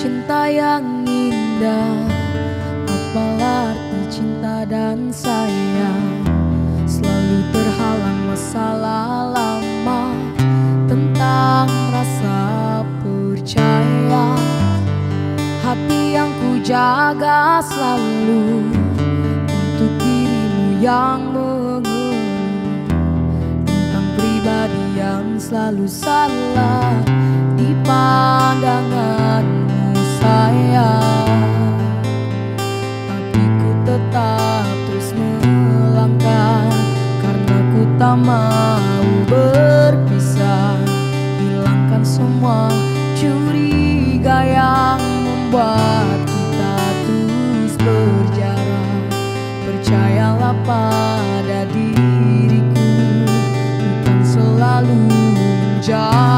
cinta yang indah, apalah arti cinta dan sayang. Selalu terhalang masalah lama tentang rasa percaya. Hati yang ku jaga selalu untuk dirimu yang mengeluh tentang pribadi yang selalu salah di pandanganmu sayang. Tapi ku tetap terus melangkah karena ku tak mau berpisah. Hilangkan semua curiga yang membuat kita terus berjarak. Percayalah pada diriku, bukan selalu menjauh.